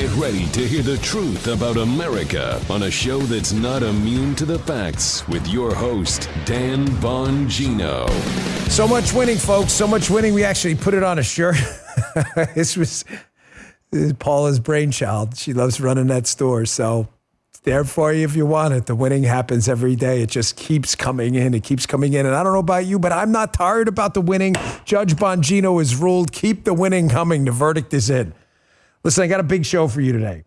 Get ready to hear the truth about America on a show that's not immune to the facts with your host, Dan Bongino. So much winning, folks. So much winning. We actually put it on a shirt. This is Paula's brainchild. She loves running that store. So it's there for you if you want it. The winning happens every day. It just keeps coming in. It keeps coming in. And I don't know about you, but I'm not tired about the winning. Judge Bongino has ruled. Keep the winning coming. The verdict is in. Listen, I got a big show for you today.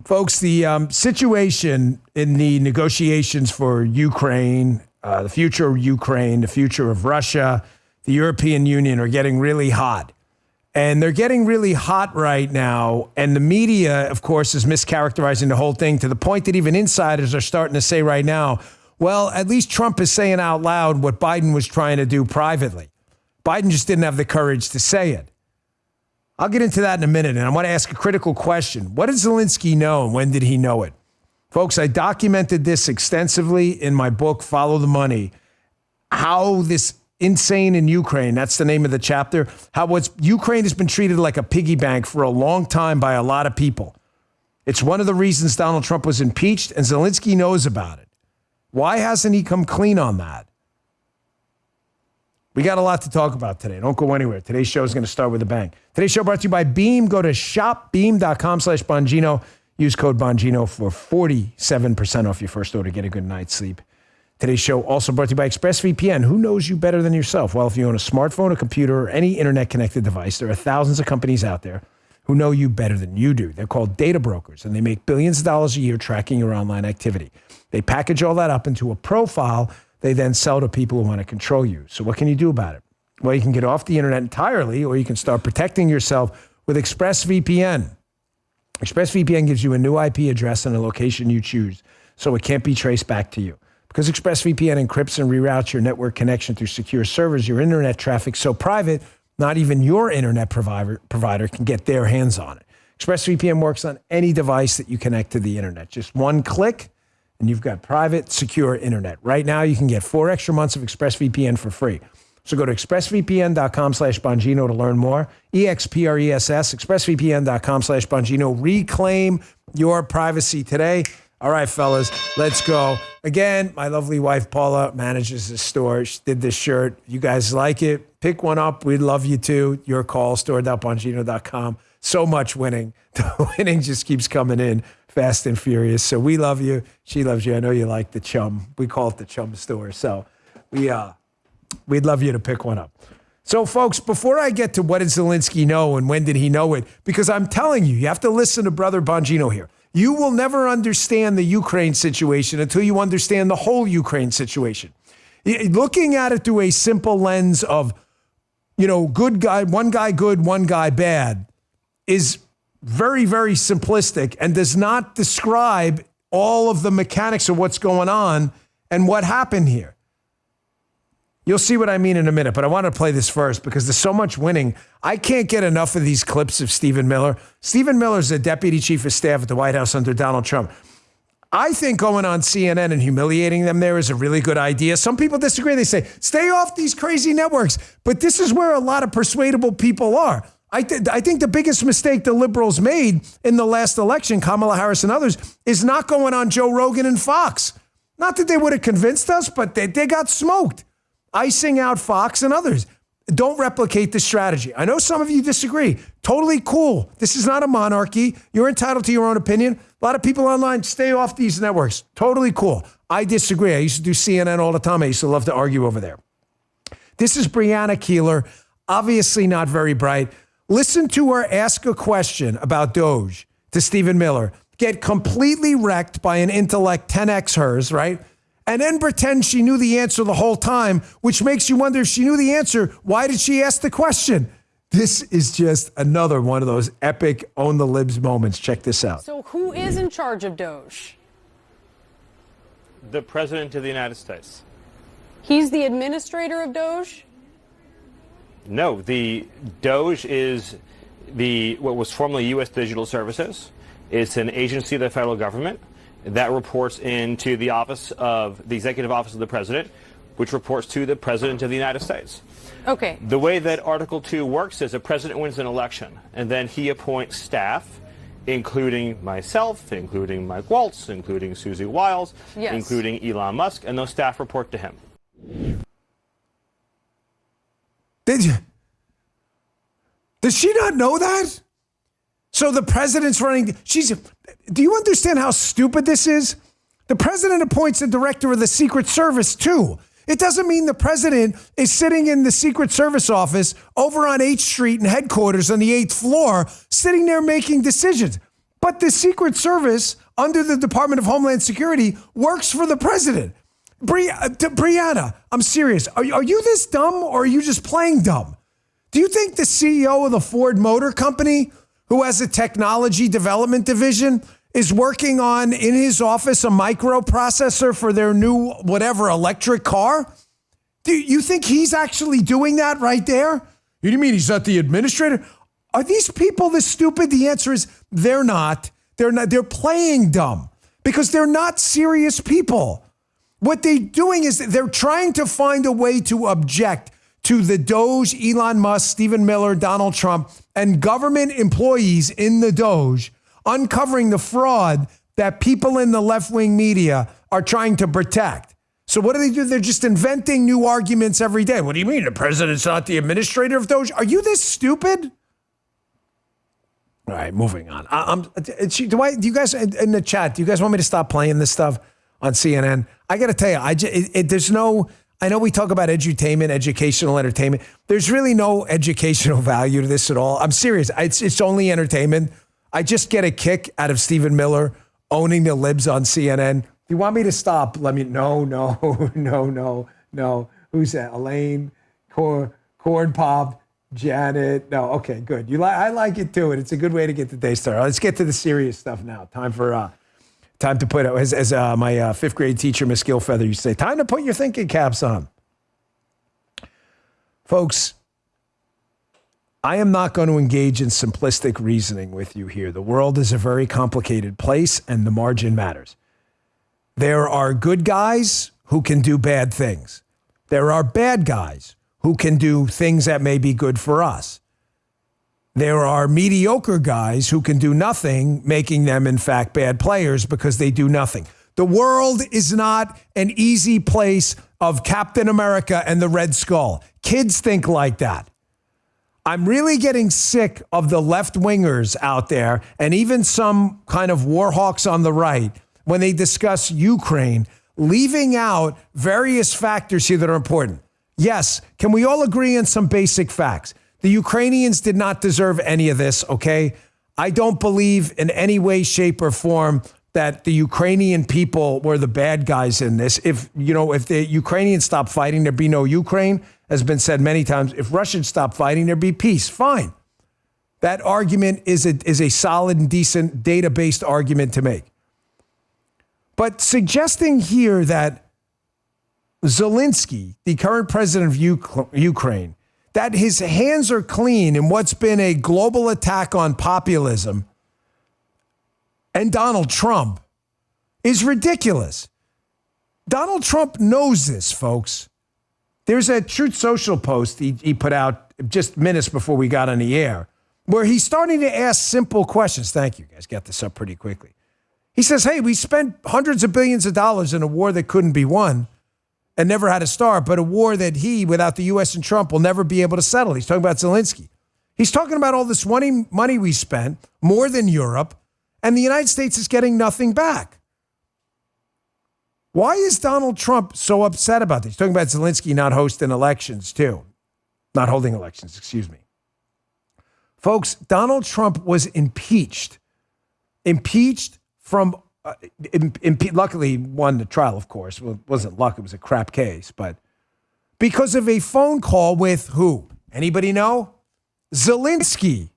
Folks, the situation in the negotiations for Ukraine, the future of Ukraine, the future of Russia, the European Union are getting really hot. And they're getting really hot right now. And the media, of course, is mischaracterizing the whole thing to the point that even insiders are starting to say right now, well, at least Trump is saying out loud what Biden was trying to do privately. Biden just didn't have the courage to say it. I'll get into that in a minute, and I want to ask a critical question. What did Zelensky know, and when did he know it? Folks, I documented this extensively in my book, Follow the Money, how this insane in Ukraine, that's the name of the chapter, how Ukraine has been treated like a piggy bank for a long time by a lot of people. It's one of the reasons Donald Trump was impeached, and Zelensky knows about it. Why hasn't he come clean on that? We got a lot to talk about today. Don't go anywhere. Today's show is going to start with a bang. Today's show brought to you by Beam. Go to shopbeam.com/Bongino. Use code Bongino for 47% off your first order. Get a good night's sleep. Today's show also brought to you by ExpressVPN. Who knows you better than yourself? Well, if you own a smartphone, a computer, or any internet-connected device, there are thousands of companies out there who know you better than you do. They're called data brokers, and they make billions of dollars a year tracking your online activity. They package all that up into a profile they then sell to people who want to control you. So what can you do about it? Well, you can get off the internet entirely, or you can start protecting yourself with ExpressVPN. ExpressVPN gives you a new IP address and a location you choose, so it can't be traced back to you. Because ExpressVPN encrypts and reroutes your network connection through secure servers, your internet traffic's so private, not even your internet provider can get their hands on it. ExpressVPN works on any device that you connect to the internet. Just one click, and you've got private, secure internet. Right now, you can get 4 extra months of ExpressVPN for free. So go to expressvpn.com/Bongino to learn more. EXPRESS, expressvpn.com/Bongino. Reclaim your privacy today. All right, fellas, let's go. Again, my lovely wife, Paula, manages the store. She did this shirt. You guys like it? Pick one up. We'd love you to. Your call, store.bongino.com. So much winning. The winning just keeps coming in fast and furious. So we love you. She loves you. I know you like the Chum. We call it the Chum store. So we'd love you to pick one up. So, folks, before I get to what did Zelensky know and when did he know it, because I'm telling you, you have to listen to Brother Bongino here. You will never understand the Ukraine situation until you understand the whole Ukraine situation. Looking at it through a simple lens of, good guy, one guy good, one guy bad, is very, very simplistic and does not describe all of the mechanics of what's going on and what happened here. You'll see what I mean in a minute, but I want to play this first because there's so much winning. I can't get enough of these clips of Stephen Miller. Stephen Miller is the deputy chief of staff at the White House under Donald Trump. I think going on CNN and humiliating them there is a really good idea. Some people disagree. They say, stay off these crazy networks. But this is where a lot of persuadable people are. I think the biggest mistake the liberals made in the last election, Kamala Harris and others, is not going on Joe Rogan and Fox. Not that they would have convinced us, but they got smoked. Icing out Fox and others. Don't replicate this strategy. I know some of you disagree. Totally cool. This is not a monarchy. You're entitled to your own opinion. A lot of people online stay off these networks. Totally cool. I disagree. I used to do CNN all the time. I used to love to argue over there. This is Brianna Keeler, obviously not very bright. Listen to her ask a question about Doge to Stephen Miller. Get completely wrecked by an intellect 10x hers, right? And then pretend she knew the answer the whole time, which makes you wonder if she knew the answer, why did she ask the question? This is just another one of those epic own the libs moments. Check this out. So who is in charge of Doge? The President of the United States. He's the administrator of Doge? No, the Doge is what was formerly U.S. Digital Services. It's an agency of the federal government that reports into the office of the executive office of the president. which reports to the President of the United States. Okay. The way that Article 2 works is a president wins an election, and then he appoints staff, including myself, including Mike Waltz, including Susie Wiles, Yes. including Elon Musk, and those staff report to him. Does she not know that? So the president's running. Do you understand how stupid this is? The president appoints the director of the Secret Service, too. It doesn't mean the president is sitting in the Secret Service office over on 8th Street in headquarters on the 8th floor, sitting there making decisions. But the Secret Service, under the Department of Homeland Security, works for the president. Brianna, I'm serious. Are you this dumb, or are you just playing dumb? Do you think the CEO of the Ford Motor Company, who has a technology development division, is working on, in his office, a microprocessor for their new whatever electric car? Do you think he's actually doing that right there? You mean he's not the administrator? Are these people this stupid? The answer is they're not. They're not. They're playing dumb because they're not serious people. What they're doing is they're trying to find a way to object to the Doge, Elon Musk, Stephen Miller, Donald Trump, and government employees in the Doge, uncovering the fraud that people in the left-wing media are trying to protect. So what do? They're just inventing new arguments every day. What do you mean the president's not the administrator of Doge? Are you this stupid? All right, moving on. Do you guys in the chat, do you guys want me to stop playing this stuff on CNN? I got to tell you, there's no, I know we talk about edutainment, educational entertainment. There's really no educational value to this at all. I'm serious. It's only entertainment. I just get a kick out of Stephen Miller owning the libs on CNN. If you want me to stop, let me, no. Who's that? Elaine, Corn Pop, Janet. No, okay, good. I like it too, and it's a good way to get the day started. Let's get to the serious stuff now. Time to put, as my fifth grade teacher, Miss Gilfeather, used to say, time to put your thinking caps on. Folks, I am not going to engage in simplistic reasoning with you here. The world is a very complicated place, and the margin matters. There are good guys who can do bad things. There are bad guys who can do things that may be good for us. There are mediocre guys who can do nothing, making them, in fact, bad players because they do nothing. The world is not an easy place of Captain America and the Red Skull. Kids think like that. I'm really getting sick of the left-wingers out there and even some kind of war hawks on the right when they discuss Ukraine, leaving out various factors here that are important. Yes, can we all agree on some basic facts? The Ukrainians did not deserve any of this, okay? I don't believe in any way, shape, or form that the Ukrainian people were the bad guys in this. If the Ukrainians stopped fighting, there'd be no Ukraine. Has been said many times. If Russians stop fighting, there'd be peace. Fine. That argument is a solid and decent data-based argument to make. But suggesting here that Zelensky, the current president of Ukraine, that his hands are clean in what's been a global attack on populism and Donald Trump is ridiculous. Donald Trump knows this, folks. There's a Truth Social post he put out just minutes before we got on the air where he's starting to ask simple questions. Thank you, guys. Got this up pretty quickly. He says, hey, we spent hundreds of billions of dollars in a war that couldn't be won and never had a start, but a war that he, without the U.S. and Trump, will never be able to settle. He's talking about Zelensky. He's talking about all this money we spent, more than Europe, and the United States is getting nothing back. Why is Donald Trump so upset about this? He's talking about Zelensky not hosting elections, too. Not holding elections, excuse me. Folks, Donald Trump was impeached. Impeached from, luckily won the trial, of course. Well, it wasn't luck, it was a crap case. But because of a phone call with who? Anybody know? Zelensky.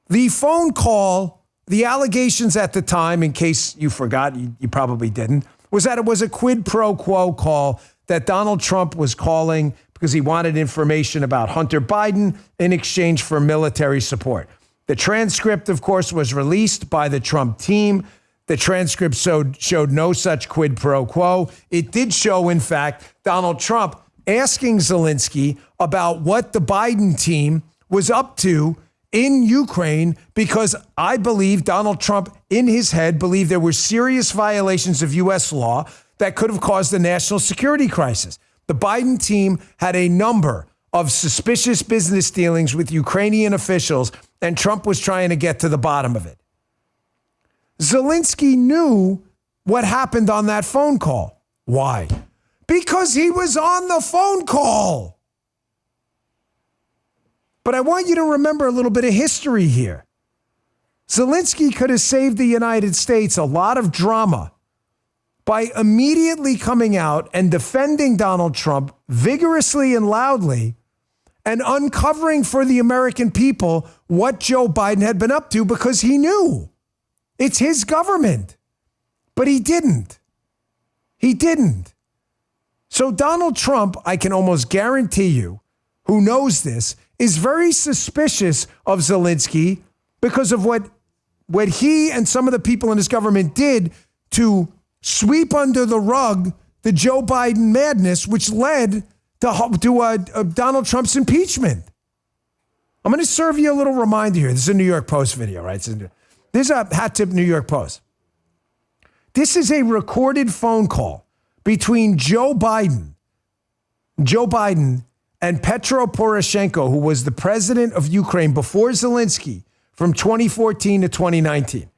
The phone call, the allegations at the time, in case you forgot, you probably didn't, was that it was a quid pro quo call that Donald Trump was calling because he wanted information about Hunter Biden in exchange for military support. The transcript, of course, was released by the Trump team. The transcript showed no such quid pro quo. It did show, in fact, Donald Trump asking Zelensky about what the Biden team was up to in Ukraine, because I believe Donald Trump, in his head, believed there were serious violations of U.S. law that could have caused a national security crisis. The Biden team had a number of suspicious business dealings with Ukrainian officials, and Trump was trying to get to the bottom of it. Zelensky knew what happened on that phone call. Why? Because he was on the phone call. But I want you to remember a little bit of history here. Zelensky could have saved the United States a lot of drama by immediately coming out and defending Donald Trump vigorously and loudly and uncovering for the American people what Joe Biden had been up to, because he knew it's his government. But he didn't. He didn't. So Donald Trump, I can almost guarantee you, who knows this, is very suspicious of Zelensky because of what he and some of the people in his government did to sweep under the rug the Joe Biden madness, which led to Donald Trump's impeachment. I'm going to serve you a little reminder here. This is a New York Post video, right? This is a hat tip New York Post. This is a recorded phone call between Joe Biden and Petro Poroshenko, who was the president of Ukraine before Zelensky from 2014 to 2019.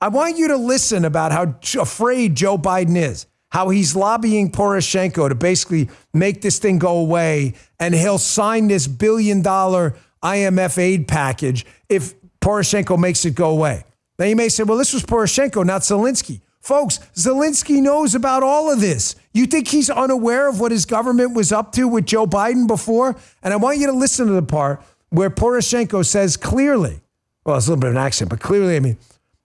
I want you to listen about how afraid Joe Biden is, how he's lobbying Poroshenko to basically make this thing go away, and he'll sign this $1 billion IMF aid package if Poroshenko makes it go away. Now you may say, well, this was Poroshenko, not Zelensky. Folks, Zelensky knows about all of this. You think he's unaware of what his government was up to with Joe Biden before? And I want you to listen to the part where Poroshenko says clearly, well, it's a little bit of an accent, but clearly, I mean,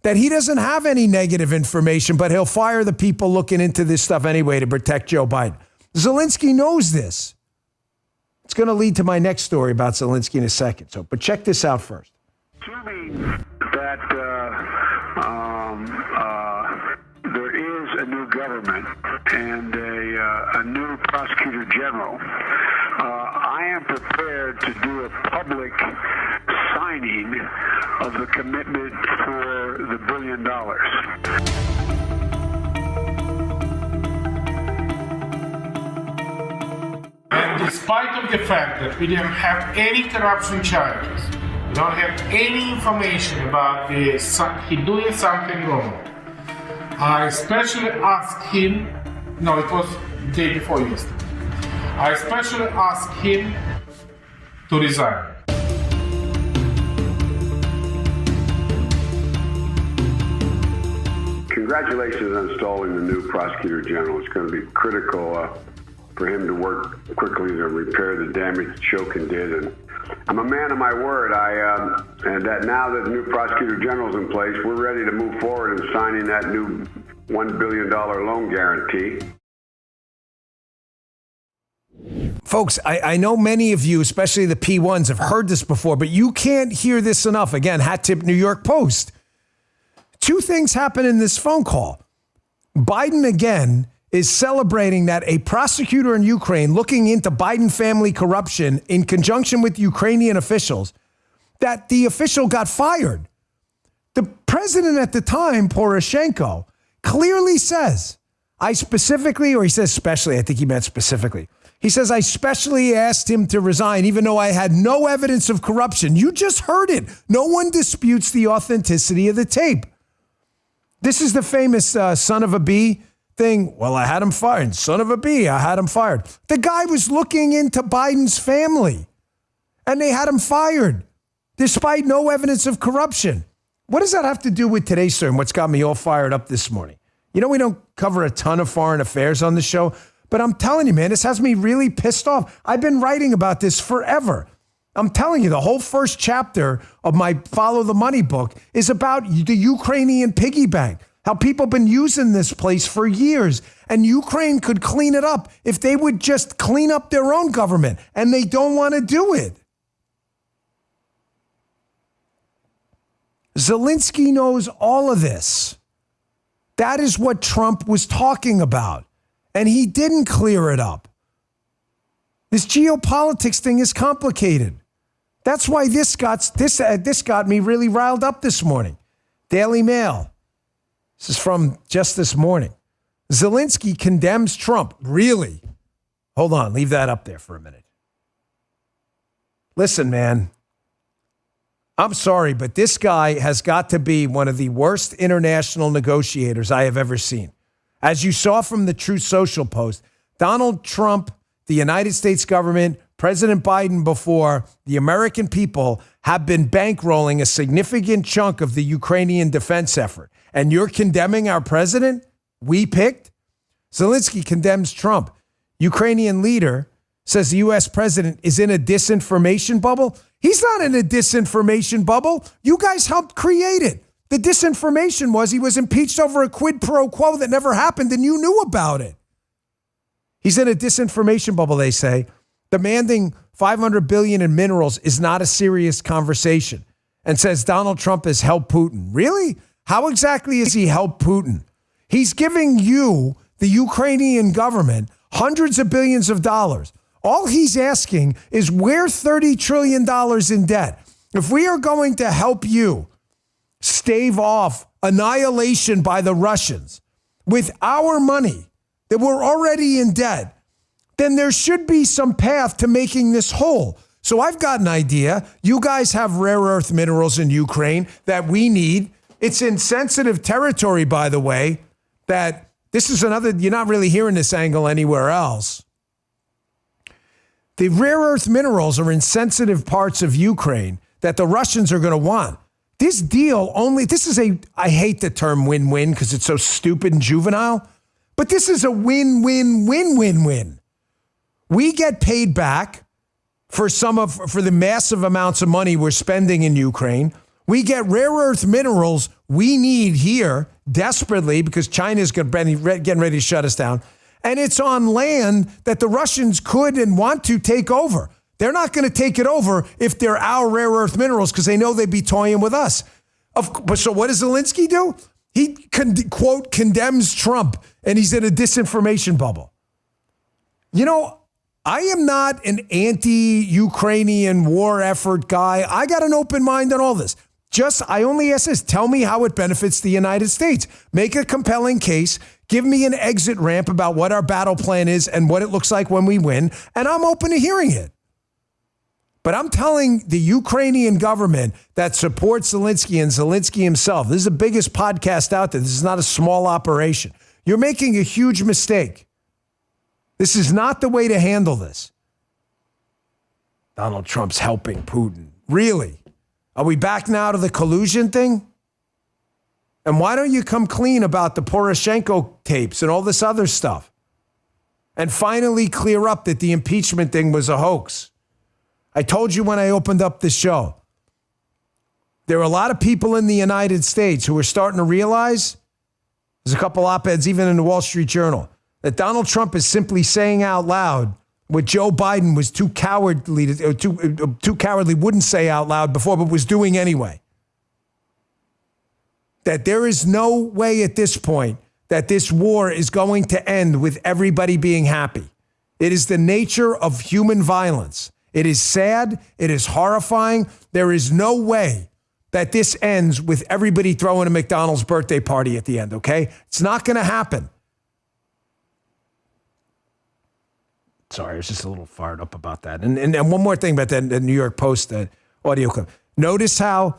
that he doesn't have any negative information, but he'll fire the people looking into this stuff anyway to protect Joe Biden. Zelensky knows this. It's going to lead to my next story about Zelensky in a second. But check this out first. Assuming that there is a new government and a new prosecutor general, I am prepared to do a public signing of the commitment for the $1 billion. And despite of the fact that we didn't have any corruption charges, we don't have any information about he doing something wrong, I especially asked him, no, it was the day before yesterday, I especially asked him to resign. Congratulations on installing the new prosecutor general. It's going to be critical for him to work quickly to repair the damage Shokin did. And I'm a man of my word. And that now that the new prosecutor general is in place, we're ready to move forward in signing that new $1 billion loan guarantee. Folks, I know many of you, especially the P1s, have heard this before, but you can't hear this enough. Again, hat tip New York Post. Two things happen in this phone call. Biden, again, is celebrating that a prosecutor in Ukraine looking into Biden family corruption in conjunction with Ukrainian officials, that the official got fired. The president at the time, Poroshenko, clearly says, I specifically, or he says specially, I think he meant specifically. He says, I specially asked him to resign, even though I had no evidence of corruption. You just heard it. No one disputes the authenticity of the tape. This is the famous son of a bee thing. Well, I had him fired. Son of a bee, I had him fired. The guy was looking into Biden's family, and they had him fired, despite no evidence of corruption. What does that have to do with today's story and what's got me all fired up this morning? You know, we don't cover a ton of foreign affairs on the show, but I'm telling you, man, this has me really pissed off. I've been writing about this forever. I'm telling you, the whole first chapter of my Follow the Money book is about the Ukrainian piggy bank, how people have been using this place for years, and Ukraine could clean it up if they would just clean up their own government, and they don't want to do it. Zelensky knows all of this. That is what Trump was talking about. And he didn't clear it up. This geopolitics thing is complicated. That's why this got me really riled up this morning. Daily Mail. This is from just this morning. Zelensky condemns Trump. Really? Hold on. Leave that up there for a minute. Listen, man. I'm sorry, but this guy has got to be one of the worst international negotiators I have ever seen. As you saw from the Truth Social post, Donald Trump, the United States government, President Biden before, the American people have been bankrolling a significant chunk of the Ukrainian defense effort. And you're condemning our president? We picked? Zelensky condemns Trump. Ukrainian leader says the U.S. president is in a disinformation bubble. He's not in a disinformation bubble. You guys helped create it. The disinformation was he was impeached over a quid pro quo that never happened and you knew about it. He's in a disinformation bubble, they say. Demanding $500 billion in minerals is not a serious conversation, and says Donald Trump has helped Putin. Really? How exactly has he helped Putin? He's giving you, the Ukrainian government, hundreds of billions of dollars. All he's asking is we're $30 trillion in debt. If we are going to help you stave off annihilation by the Russians with our money that we're already in debt, then there should be some path to making this whole. So I've got an idea. You guys have rare earth minerals in Ukraine that we need. It's in sensitive territory, by the way, that this is another, you're not really hearing this angle anywhere else. The rare earth minerals are in sensitive parts of Ukraine that the Russians are going to want. This deal I hate the term win-win because it's so stupid and juvenile, but this is a win-win-win-win-win. We get paid back for the massive amounts of money we're spending in Ukraine. We get rare earth minerals we need here desperately because China's getting ready to shut us down. And it's on land that the Russians could and want to take over. They're not going to take it over if they're our rare earth minerals because they know they'd be toying with us. So what does Zelensky do? He, quote, condemns Trump and he's in a disinformation bubble. You know, I am not an anti-Ukrainian war effort guy. I got an open mind on all this. I only ask this. Tell me how it benefits the United States. Make a compelling case. Give me an exit ramp about what our battle plan is and what it looks like when we win. And I'm open to hearing it. But I'm telling the Ukrainian government that supports Zelensky and Zelensky himself, this is the biggest podcast out there. This is not a small operation. You're making a huge mistake. This is not the way to handle this. Donald Trump's helping Putin. Really? Are we back now to the collusion thing? And why don't you come clean about the Poroshenko tapes and all this other stuff? And finally clear up that the impeachment thing was a hoax. I told you when I opened up the show, there are a lot of people in the United States who are starting to realize, there's a couple op-eds even in the Wall Street Journal, that Donald Trump is simply saying out loud what Joe Biden was too cowardly wouldn't say out loud before, but was doing anyway. That there is no way at this point that this war is going to end with everybody being happy. It is the nature of human violence. It is sad. It is horrifying. There is no way that this ends with everybody throwing a McDonald's birthday party at the end, okay? It's not going to happen. Sorry, I was just a little fired up about that. And one more thing about that New York Post audio clip. Notice how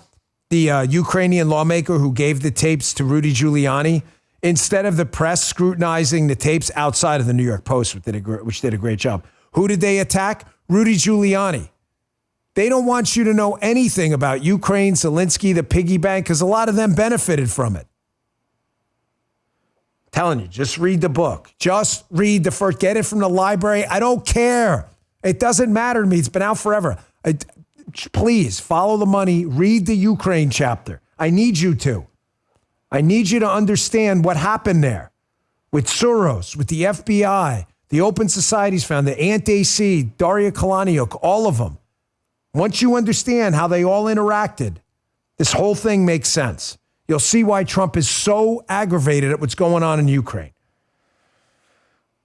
the Ukrainian lawmaker who gave the tapes to Rudy Giuliani, instead of the press scrutinizing the tapes outside of the New York Post, which did a great job, who did they attack? Rudy Giuliani. They don't want you to know anything about Ukraine, Zelensky, the piggy bank, because a lot of them benefited from it. Telling you, just read the book. Just read the first. Get it from the library. I don't care. It doesn't matter to me. It's been out forever. Please follow the money. Read the Ukraine chapter. I need you to. I need you to understand what happened there with Soros, with the FBI, the Open Societies Fund, the Aunt AC, Daria Kalaniuk, all of them. Once you understand how they all interacted, this whole thing makes sense. You'll see why Trump is so aggravated at what's going on in Ukraine.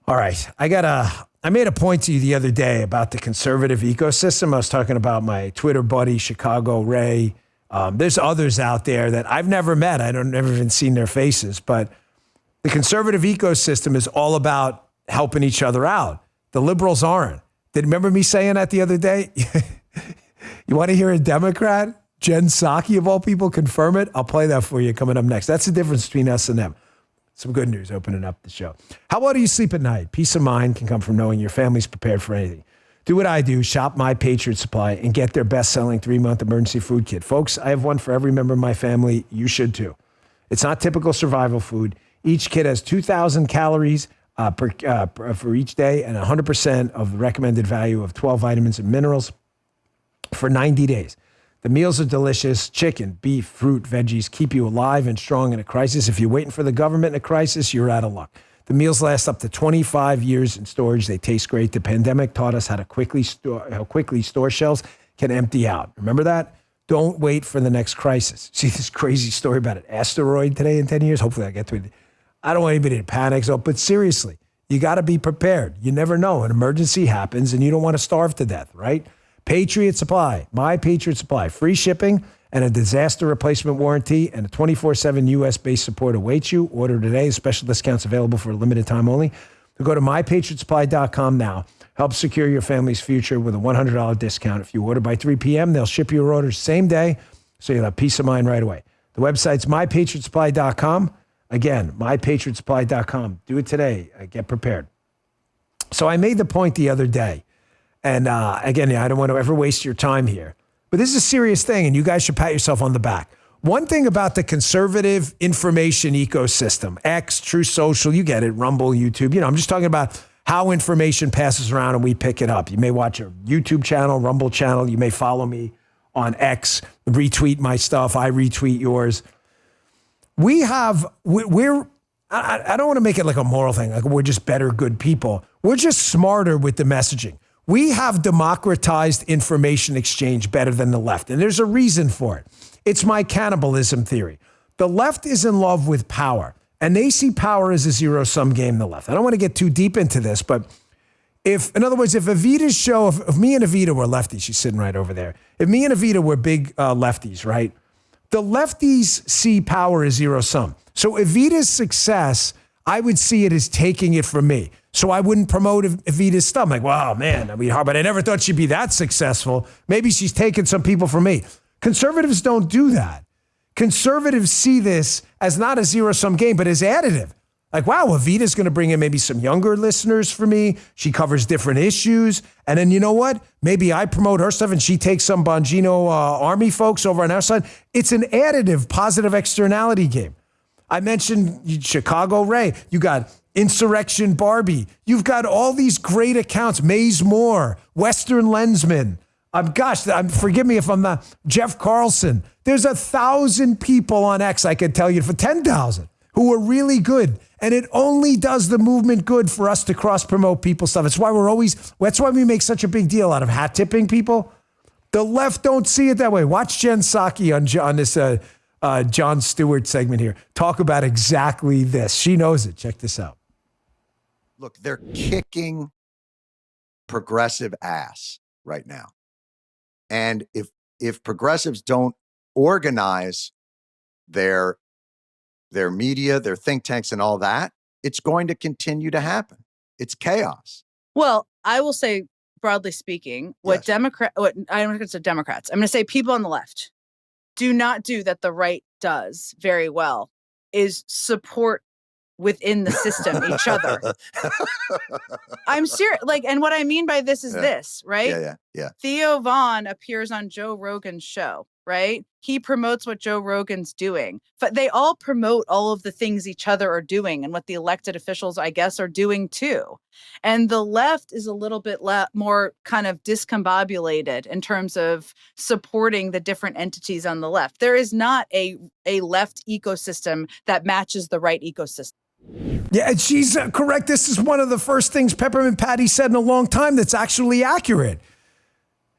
All right, I made a point to you the other day about the conservative ecosystem. I was talking about my Twitter buddy, Chicago Ray. There's others out there that I've never met. I don't never even seen their faces, but the conservative ecosystem is all about helping each other out. The liberals aren't. Remember me saying that the other day? You want to hear a Democrat, Jen Psaki of all people, confirm it? I'll play that for you coming up next. That's the difference between us and them. Some good news opening up the show. How well do you sleep at night? Peace of mind can come from knowing your family's prepared for anything. Do what I do. Shop My Patriot Supply and get their best-selling 3-month emergency food kit. Folks, I have one for every member of my family. You should too. It's not typical survival food. Each kit has 2,000 calories for each day and 100% of the recommended value of 12 vitamins and minerals for 90 days. The meals are delicious. Chicken, beef, fruit, veggies keep you alive and strong in a crisis. If you're waiting for the government in a crisis, you're out of luck. The meals last up to 25 years in storage. They taste great. The pandemic taught us how quickly store shelves can empty out. Remember that? Don't wait for the next crisis. See this crazy story about an asteroid today in 10 years? Hopefully I get to it. I don't want anybody to panic, but seriously, you got to be prepared. You never know. An emergency happens and you don't want to starve to death, right? Patriot Supply, My Patriot Supply, free shipping and a disaster replacement warranty and a 24/7 U.S.-based support awaits you. Order today. Special discounts available for a limited time only. So go to mypatriotsupply.com now. Help secure your family's future with a $100 discount. If you order by 3 p.m., they'll ship your order same day, so you'll have peace of mind right away. The website's mypatriotsupply.com. Again, mypatriotsupply.com. Do it today. Get prepared. So I made the point the other day. And again, I don't want to ever waste your time here. But this is a serious thing, and you guys should pat yourself on the back. One thing about the conservative information ecosystem, X, True Social, you get it, Rumble, YouTube. I'm just talking about how information passes around and we pick it up. You may watch a YouTube channel, Rumble channel. You may follow me on X, retweet my stuff. I retweet yours. I don't want to make it like a moral thing, like we're just better, good people. We're just smarter with the messaging. We have democratized information exchange better than the left, and there's a reason for it. It's my cannibalism theory. The left is in love with power, and they see power as a zero-sum game, the left. I don't want to get too deep into this, but if Evita's show, if me and Evita were lefties, she's sitting right over there. If me and Evita were big lefties, right? The lefties see power as zero-sum. So Evita's success, I would see it as taking it from me. So I wouldn't promote Evita's stuff. I'm like, wow, man, but I never thought she'd be that successful. Maybe she's taking some people from me. Conservatives don't do that. Conservatives see this as not a zero-sum game, but as additive. Like, wow, Evita's going to bring in maybe some younger listeners for me. She covers different issues. And then you know what? Maybe I promote her stuff and she takes some Bongino Army folks over on our side. It's an additive, positive externality game. I mentioned Chicago Ray. You got Insurrection Barbie. You've got all these great accounts. Maze Moore, Western Lensman. Forgive me if I'm not. Jeff Carlson. There's 1,000 people on X, I could tell you, for 10,000 who are really good. And it only does the movement good for us to cross-promote people's stuff. That's why we make such a big deal out of hat tipping people. The left don't see it that way. Watch Jen Psaki on this Jon Stewart segment here talk about exactly this. She knows it. Check this out. Look, they're kicking progressive ass right now. And if progressives don't organize their media, their think tanks and all that, it's going to continue to happen. It's chaos. Well, I will say, broadly speaking, I'm going to say Democrats. I'm going to say people on the left do not do that the right does very well is support within the system each other. I'm serious. And what I mean by this is this, right? Yeah. Theo Vaughn appears on Joe Rogan's show, right? He promotes what Joe Rogan's doing. But they all promote all of the things each other are doing and what the elected officials, I guess, are doing too. And the left is a little bit more kind of discombobulated in terms of supporting the different entities on the left. There is not a left ecosystem that matches the right ecosystem. Yeah, and she's correct. This is one of the first things Peppermint Patty said in a long time that's actually accurate.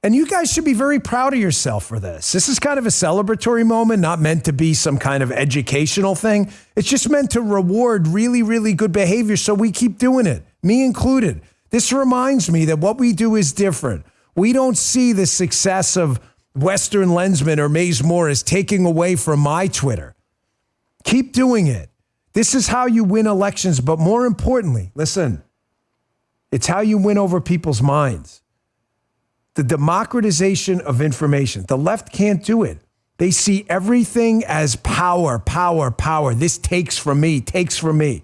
And you guys should be very proud of yourself for this. This is kind of a celebratory moment, not meant to be some kind of educational thing. It's just meant to reward really, really good behavior, so we keep doing it, me included. This reminds me that what we do is different. We don't see the success of Western Lensman or Maze Moore as taking away from my Twitter. Keep doing it. This is how you win elections, but more importantly, listen, it's how you win over people's minds. The democratization of information. The left can't do it. They see everything as power, power, power. This takes from me, takes from me.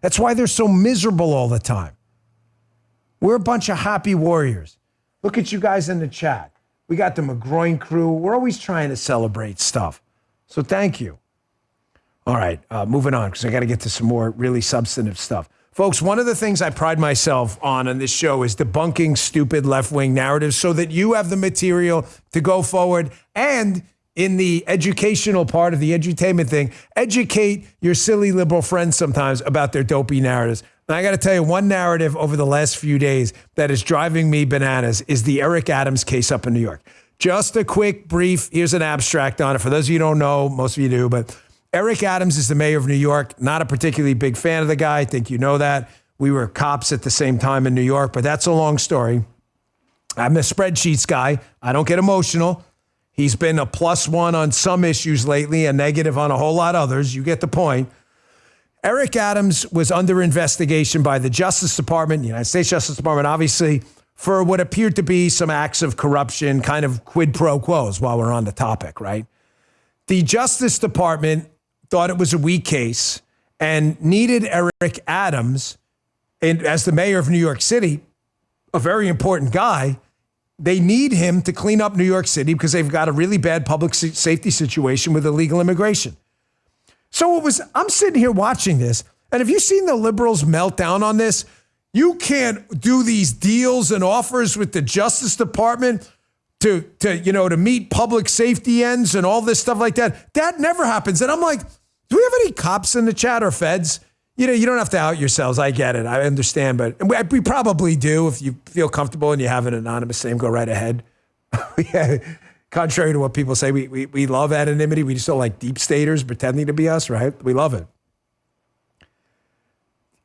That's why they're so miserable all the time. We're a bunch of happy warriors. Look at you guys in the chat. We got the McGroin crew. We're always trying to celebrate stuff. So thank you. All right, moving on, because I got to get to some more really substantive stuff. Folks, one of the things I pride myself on this show is debunking stupid left-wing narratives so that you have the material to go forward and in the educational part of the edutainment thing, educate your silly liberal friends sometimes about their dopey narratives. And I got to tell you, one narrative over the last few days that is driving me bananas is the Eric Adams case up in New York. Just a quick brief, here's an abstract on it. For those of you who don't know, most of you do, but Eric Adams is the mayor of New York. Not a particularly big fan of the guy. I think you know that. We were cops at the same time in New York, but that's a long story. I'm a spreadsheets guy. I don't get emotional. He's been a +1 on some issues lately, a negative on a whole lot others. You get the point. Eric Adams was under investigation by the Justice Department, the United States Justice Department, obviously, for what appeared to be some acts of corruption, kind of quid pro quos while we're on the topic, right? The Justice Department thought it was a weak case and needed Eric Adams, and as the mayor of New York City, a very important guy. They need him to clean up New York City because they've got a really bad public safety situation with illegal immigration. So I'm sitting here watching this, and have you seen the liberals melt down on this? You can't do these deals and offers with the Justice Department to meet public safety ends and all this stuff like that. That never happens. And I'm like, do we have any cops in the chat or feds? You don't have to out yourselves. I get it. I understand. But we probably do. If you feel comfortable and you have an anonymous name, go right ahead. Yeah. Contrary to what people say, we love anonymity. We just don't like deep staters pretending to be us, right? We love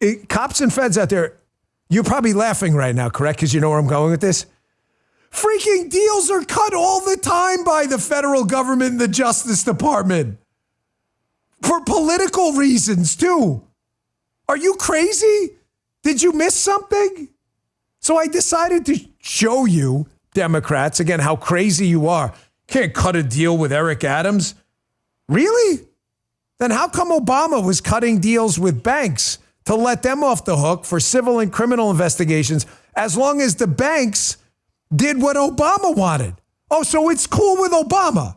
it. Cops and feds out there, you're probably laughing right now, correct? Because you know where I'm going with this. Freaking deals are cut all the time by the federal government and the Justice Department. For political reasons, too. Are you crazy? Did you miss something? So I decided to show you, Democrats, again, how crazy you are. Can't cut a deal with Eric Adams. Really? Then how come Obama was cutting deals with banks to let them off the hook for civil and criminal investigations as long as the banks did what Obama wanted? Oh, so it's cool with Obama,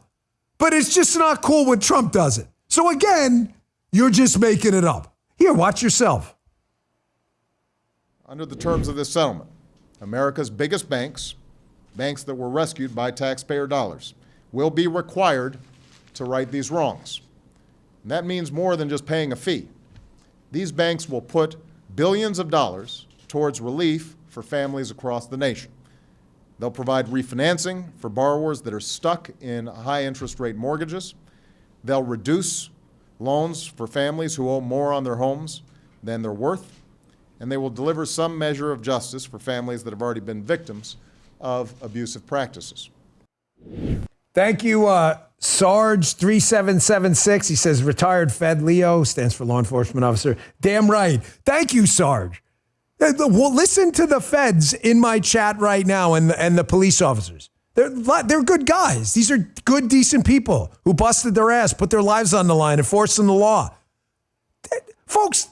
but it's just not cool when Trump does it. So again, you're just making it up. Here, watch yourself. Under the terms of this settlement, America's biggest banks that were rescued by taxpayer dollars, will be required to right these wrongs. And that means more than just paying a fee. These banks will put billions of dollars towards relief for families across the nation. They'll provide refinancing for borrowers that are stuck in high interest rate mortgages. They'll reduce loans for families who owe more on their homes than they're worth. And they will deliver some measure of justice for families that have already been victims of abusive practices. Thank you, Sarge 3776. He says retired Fed Leo, stands for law enforcement officer. Damn right. Thank you, Sarge. Well, listen to the feds in my chat right now and the police officers. They're good guys. These are good, decent people who busted their ass, put their lives on the line, enforcing the law. Folks,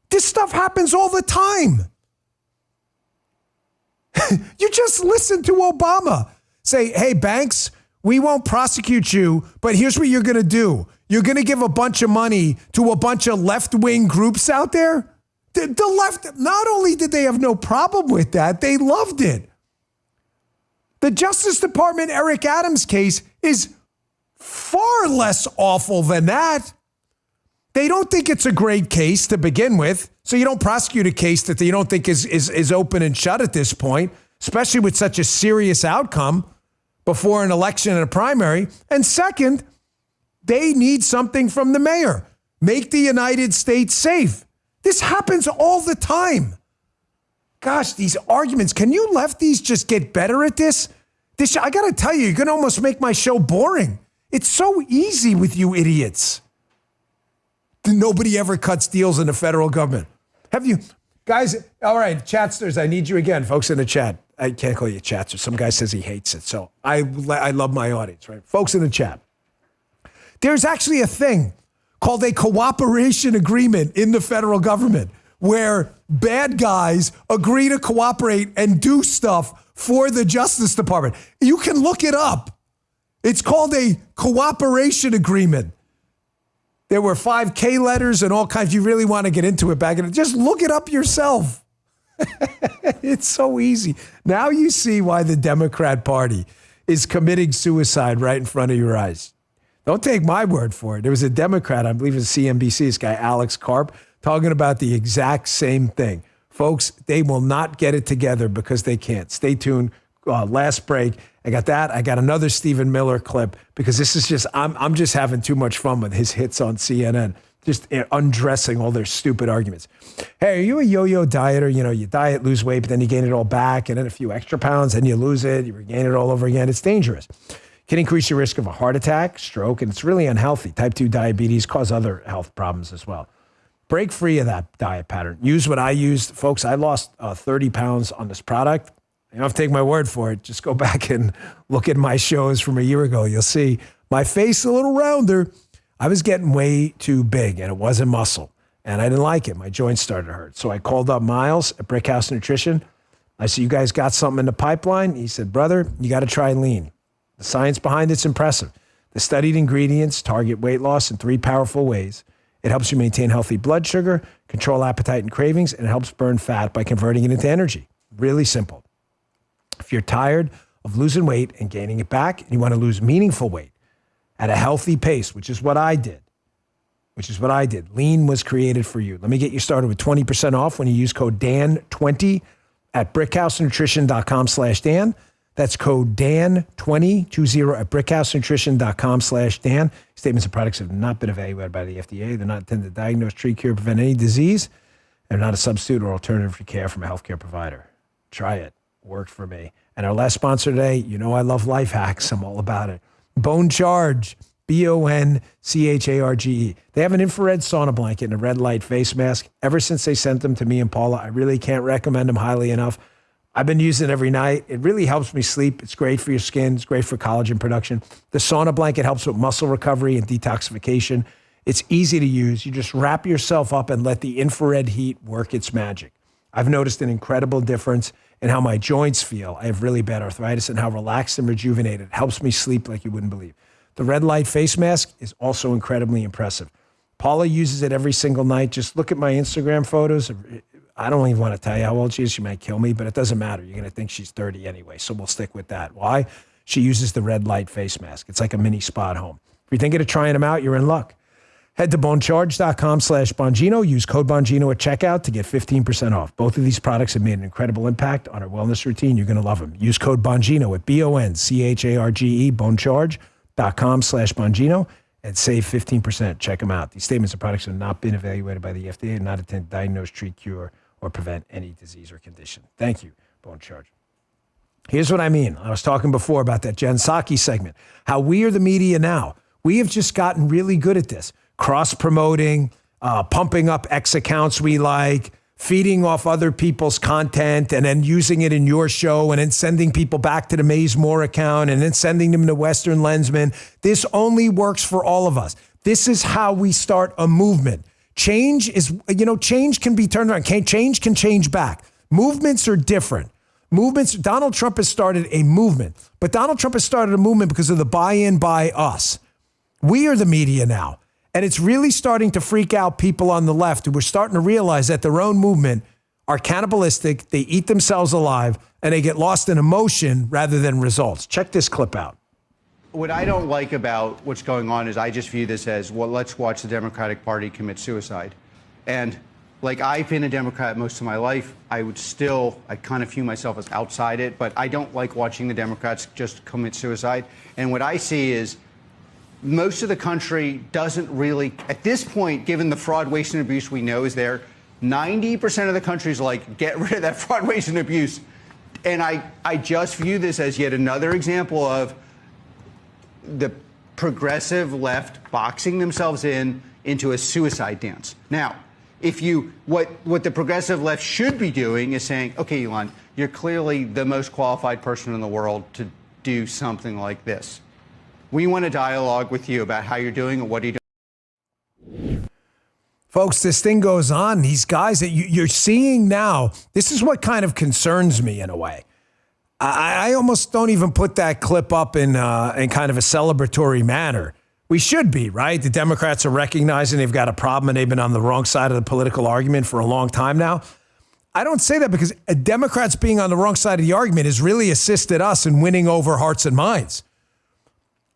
this stuff happens all the time. You just listen to Obama say, hey, banks, we won't prosecute you, but here's what you're going to do. You're going to give a bunch of money to a bunch of left-wing groups out there. The left, not only did they have no problem with that, they loved it. The Justice Department Eric Adams case is far less awful than that. They don't think it's a great case to begin with, so you don't prosecute a case that they don't think is open and shut at this point, especially with such a serious outcome. before an election and a primary. And second, they need something from the mayor. Make the United States safe. This happens all the time. Gosh, these arguments. Can you lefties just get better at this? I got to tell you, you're going to almost make my show boring. It's so easy with you idiots. Nobody ever cuts deals in the federal government. Have you, guys? All right, chatsters, I need you again, folks in the chat. I can't call you chatsters. Some guy says he hates it, so I love my audience, right? Folks in the chat. There's actually a thing called a cooperation agreement in the federal government where bad guys agree to cooperate and do stuff for the Justice Department. You can look it up. It's called a cooperation agreement. There were 5K letters and all kinds. You really want to get into it back in it. Just look it up yourself. It's so easy. Now you see why the Democrat Party is committing suicide right in front of your eyes. Don't take my word for it. There was a Democrat, I believe it's CNBC, this guy Alex Karp, talking about the exact same thing. Folks, they will not get it together because they can't. Stay tuned. Last break. I got that. I got another Stephen Miller clip because this is just, I'm just having too much fun with his hits on CNN, just undressing all their stupid arguments. Hey, are you a yo-yo dieter? You know, you diet, lose weight, but then you gain it all back and then a few extra pounds and you lose it. You regain it all over again. It's dangerous. Can increase your risk of a heart attack, stroke, and it's really unhealthy. Type 2 diabetes cause other health problems as well. Break free of that diet pattern. Use what I used. Folks, I lost 30 pounds on this product. You don't have to take my word for it. Just go back and look at my shows from a year ago. You'll see my face a little rounder. I was getting way too big, and it wasn't muscle. And I didn't like it. My joints started to hurt. So I called up Miles at Brickhouse Nutrition. I said, you guys got something in the pipeline? He said, brother, you got to try lean. The science behind it's impressive. The studied ingredients target weight loss in 3 powerful ways. It helps you maintain healthy blood sugar, control appetite and cravings, and it helps burn fat by converting it into energy. Really simple. If you're tired of losing weight and gaining it back, and you want to lose meaningful weight at a healthy pace, which is what I did, Lean was created for you. Let me get you started with 20% off when you use code DAN20 at brickhousenutrition.com/Dan. That's code DAN20 at brickhousenutrition.com/Dan. Statements and products have not been evaluated by the FDA. They're not intended to diagnose, treat, cure, prevent any disease. They're not a substitute or alternative for care from a healthcare provider. Try it. Worked for me. And our last sponsor today, you know I love life hacks. I'm all about it. Bone Charge, BONCHARGE. They have an infrared sauna blanket and a red light face mask. Ever since they sent them to me and Paula, I really can't recommend them highly enough. I've been using it every night. It really helps me sleep. It's great for your skin. It's great for collagen production. The sauna blanket helps with muscle recovery and detoxification. It's easy to use. You just wrap yourself up and let the infrared heat work its magic. I've noticed an incredible difference in how my joints feel. I have really bad arthritis and how relaxed and rejuvenated. It helps me sleep like you wouldn't believe. The red light face mask is also incredibly impressive. Paula uses it every single night. Just look at my Instagram photos. I don't even want to tell you how old she is. She might kill me, but it doesn't matter. You're going to think she's 30 anyway, so we'll stick with that. Why? She uses the red light face mask. It's like a mini spa at home. If you're thinking of trying them out, you're in luck. Head to bonecharge.com/Bongino. Use code Bongino at checkout to get 15% off. Both of these products have made an incredible impact on our wellness routine. You're going to love them. Use code Bongino at BONCHARGE, bonecharge.com/Bongino, and save 15%. Check them out. These statements and products have not been evaluated by the FDA and not intended to diagnose, treat, cure, or prevent any disease or condition. Thank you, Bone Charge. Here's what I mean. I was talking before about that Jen Psaki segment, how we are the media now. We have just gotten really good at this. Cross-promoting, pumping up X accounts we like, feeding off other people's content, and then using it in your show, and then sending people back to the Maze Moore account, and then sending them to Western Lensman. This only works for all of us. This is how we start a movement. Change is, change can be turned around. Change can change back. Movements are different. Donald Trump has started a movement, but Donald Trump has started a movement because of the buy-in by us. We are the media now. And it's really starting to freak out people on the left who are starting to realize that their own movement are cannibalistic, they eat themselves alive, and they get lost in emotion rather than results. Check this clip out. What I don't like about what's going on is I just view this as, well, let's watch the Democratic Party commit suicide. And like, I've been a Democrat most of my life. I kind of view myself as outside it, but I don't like watching the Democrats just commit suicide. And what I see is most of the country doesn't really, at this point, given the fraud, waste, and abuse we know is there, 90% of the country is like, get rid of that fraud, waste, and abuse. And I just view this as yet another example of the progressive left boxing themselves into a suicide dance. Now, what the progressive left should be doing is saying, okay, Elon, you're clearly the most qualified person in the world to do something like this. We want to dialogue with you about how you're doing and what are you doing. Folks, this thing goes on. These guys that you're seeing now, this is what kind of concerns me in a way. I almost don't even put that clip up in kind of a celebratory manner. We should be, right? The Democrats are recognizing they've got a problem and they've been on the wrong side of the political argument for a long time now. I don't say that because Democrats being on the wrong side of the argument has really assisted us in winning over hearts and minds.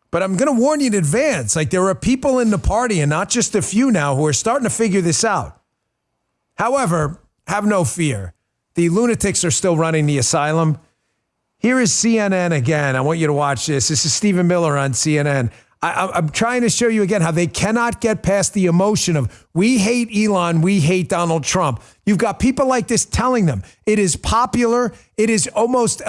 But I'm going to warn you in advance, like there are people in the party and not just a few now who are starting to figure this out. However, have no fear. The lunatics are still running the asylum. Here is CNN again. I want you to watch this. This is Stephen Miller on CNN. I'm trying to show you again how they cannot get past the emotion of we hate Elon, we hate Donald Trump. You've got people like this telling them it is popular. It is almost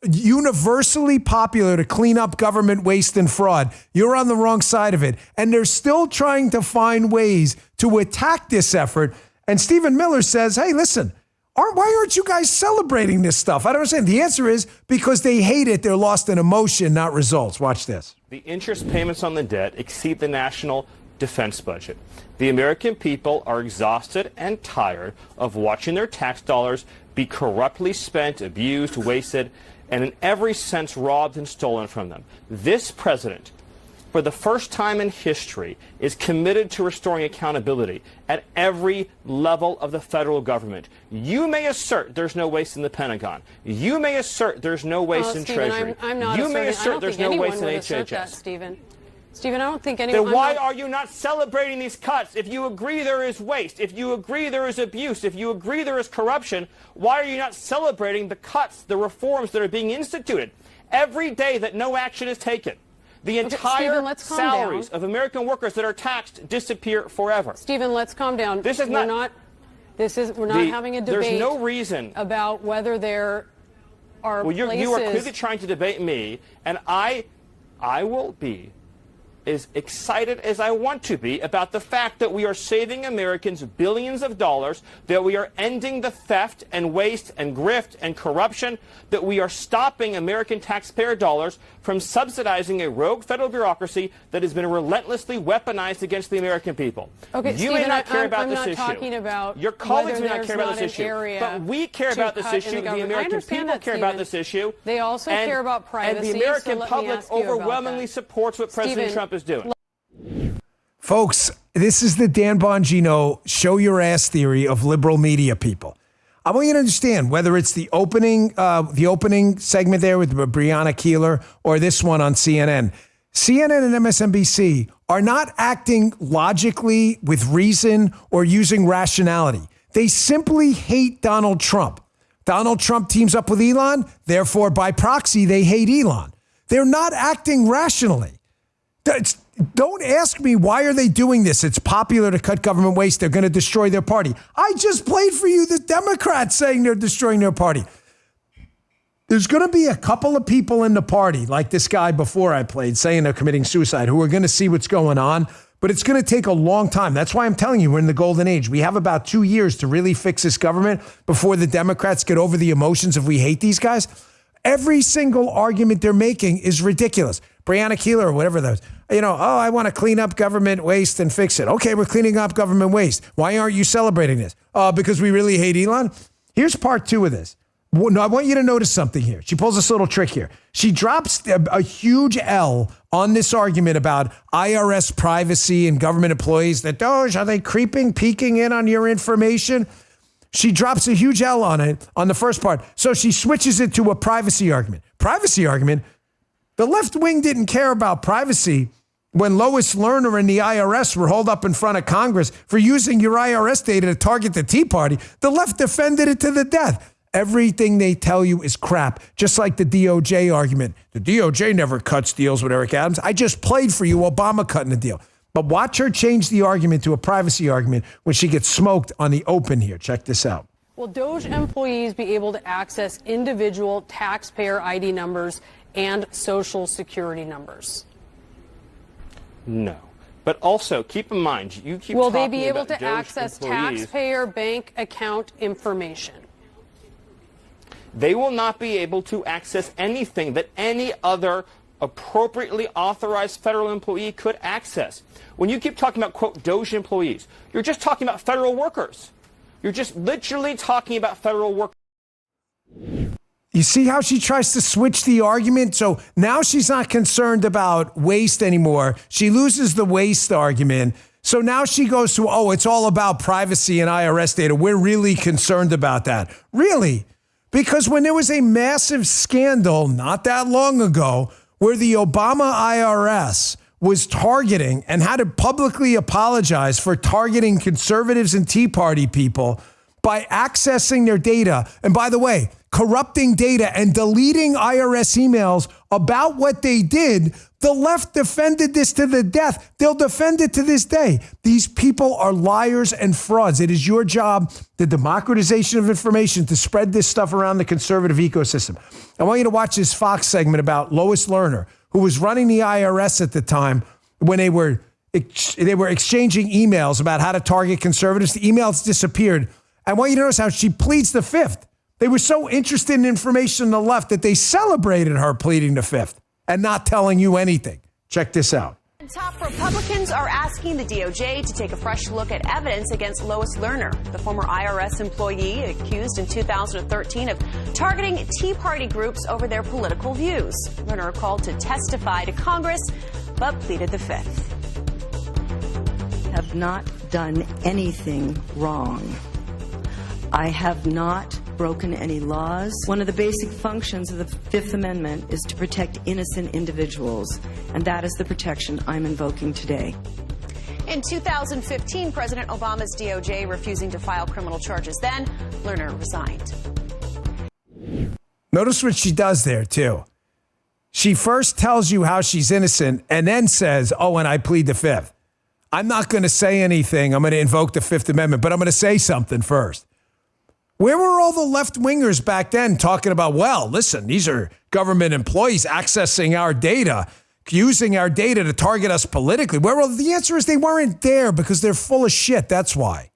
universally popular to clean up government waste and fraud. You're on the wrong side of it. And they're still trying to find ways to attack this effort. And Stephen Miller says, hey, listen, why aren't you guys celebrating this stuff? I don't understand. The answer is because they hate it. They're lost in emotion, not results. Watch this. The interest payments on the debt exceed the national defense budget. The American people are exhausted and tired of watching their tax dollars be corruptly spent, abused, wasted, and in every sense robbed and stolen from them. This president, for the first time in history, is committed to restoring accountability at every level of the federal government. You may assert there's no waste in the Pentagon. You may assert there's no waste in Stephen, Treasury. I'm not you may asserting, assert there's no waste in HHS. That, Stephen, I don't think anyone... Then why are you not celebrating these cuts? If you agree there is waste, if you agree there is abuse, if you agree there is corruption, why are you not celebrating the cuts, the reforms that are being instituted? Every day that no action is taken, the entire salaries of American workers that are taxed disappear forever. Stephen, let's calm down. This is we're not having a debate. There's no reason about whether there are places. You are clearly trying to debate me, and I will be as excited as I want to be about the fact that we are saving Americans billions of dollars, that we are ending the theft and waste and grift and corruption, that we are stopping American taxpayer dollars from subsidizing a rogue federal bureaucracy that has been relentlessly weaponized against the American people. Okay, you may not care about I'm this not issue. Talking about your colleagues may not there's care about not this issue. But we care about this issue. The American people care about this issue. They also care about privacy. And the American so public overwhelmingly supports what President Trump is doing. Folks, this is the Dan Bongino show your ass theory of liberal media people. I want you to understand whether it's the opening segment there with Breonna Keeler or this one on CNN. CNN and MSNBC are not acting logically with reason or using rationality. They simply hate Donald Trump. Donald Trump teams up with Elon, therefore by proxy they hate Elon. They're not acting rationally. Don't ask me why are they doing this. It's popular to cut government waste. They're going to destroy their party. I just played for you the Democrats saying they're destroying their party. There's going to be a couple of people in the party, like this guy before I played, saying they're committing suicide, who are going to see what's going on. But it's going to take a long time. That's why I'm telling you, we're in the golden age. We have about 2 years to really fix this government before the Democrats get over the emotions of we hate these guys. Every single argument they're making is ridiculous. Breonna Keeler or whatever those, I want to clean up government waste and fix it. Okay, we're cleaning up government waste. Why aren't you celebrating this? Because we really hate Elon? Here's part 2 of this. No, I want you to notice something here. She pulls this little trick here. She drops a huge L on this argument about IRS privacy and government employees. That those, are they peeking in on your information? She drops a huge L on it on the first part. So she switches it to a privacy argument. Privacy argument? The left wing didn't care about privacy When Lois Lerner and the IRS were hauled up in front of Congress for using your IRS data to target the Tea Party, the left defended it to the death. Everything they tell you is crap, just like the DOJ argument. The DOJ never cuts deals with Eric Adams. I just played for you Obama cutting a deal. But watch her change the argument to a privacy argument when she gets smoked on the open here. Check this out. Will Doge employees be able to access individual taxpayer ID numbers and social security numbers? No. But also, keep in mind, you keep Will talking they be able about to Doge access employees. taxpayer bank account information? They will not be able to access anything that any other appropriately authorized federal employee could access. When you keep talking about, quote, Doge employees, you're just talking about federal workers. You're just literally talking about federal workers. You see how she tries to switch the argument? So now she's not concerned about waste anymore. She loses the waste argument. So now she goes to, oh, it's all about privacy and IRS data. We're really concerned about that. Really? Because when there was a massive scandal not that long ago where the Obama IRS was targeting and had to publicly apologize for targeting conservatives and Tea Party people by accessing their data. And by the way, corrupting data and deleting IRS emails about what they did, the left defended this to the death. They'll defend it to this day. These people are liars and frauds. It is your job, the democratization of information, to spread this stuff around the conservative ecosystem. I want you to watch this Fox segment about Lois Lerner, who was running the IRS at the time when they were exchanging emails about how to target conservatives. The emails disappeared. I want you to notice how she pleads the fifth. They were so interested in information on the left that they celebrated her pleading the fifth and not telling you anything. Check this out. Top Republicans are asking the DOJ to take a fresh look at evidence against Lois Lerner, the former IRS employee accused in 2013 of targeting Tea Party groups over their political views. Lerner called to testify to Congress, but pleaded the fifth. Have not done anything wrong. I have not broken any laws. One of the basic functions of the Fifth Amendment is to protect innocent individuals, and that is the protection I'm invoking today. In 2015, President Obama's DOJ refusing to file criminal charges. Then, Lerner resigned. Notice what she does there, too. She first tells you how she's innocent and then says, oh, and I plead the fifth. I'm not going to say anything. I'm going to invoke the Fifth Amendment, but I'm going to say something first. Where were all the left-wingers back then talking about, well, listen, these are government employees accessing our data, using our data to target us politically? Well, the answer is they weren't there because they're full of shit. That's why.